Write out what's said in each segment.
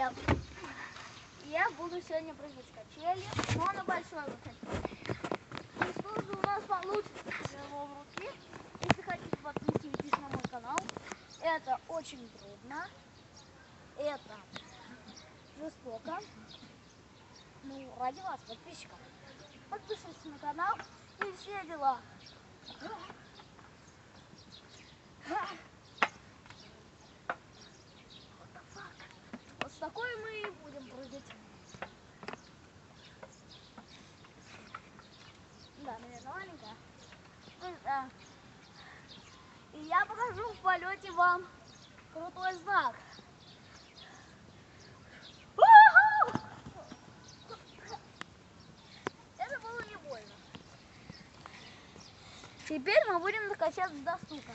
Привет! Я буду сегодня прыгать с качели, но на большой высоте. И что же у нас получится в руки? Если хотите, подписывайтесь на мой канал. Это очень трудно. Это жестоко. Ну, ради вас, подписчиков. Подпишитесь на канал и все дела. Вот с такой мы и будем прыгать. Да, наверное, маленькая. Да. И я покажу в полете вам крутой знак. Это было не больно. Теперь мы будем качаться до стука.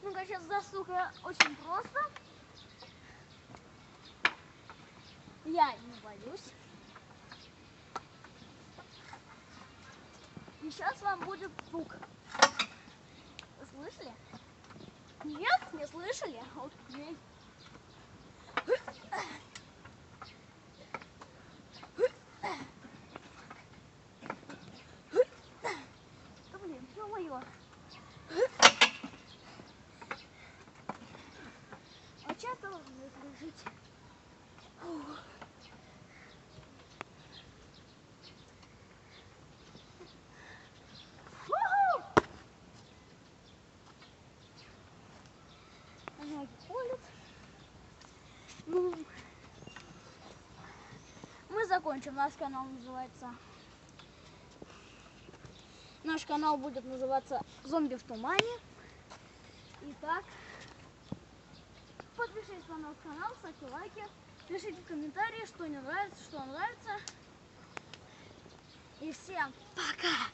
Ну, качаться до стука очень просто. Я не боюсь. И сейчас вам будет стук. Вы слышали? Нет, не слышали? Окей. Да блин, ё-моё. А часто вы слышите? Ноги ходят. Ну, мы закончим. Наш канал называется... Наш канал будет называться «Зомби в тумане». Итак, подпишитесь на наш канал, ставьте лайки, пишите в комментарии, что не нравится, что нравится. И всем пока!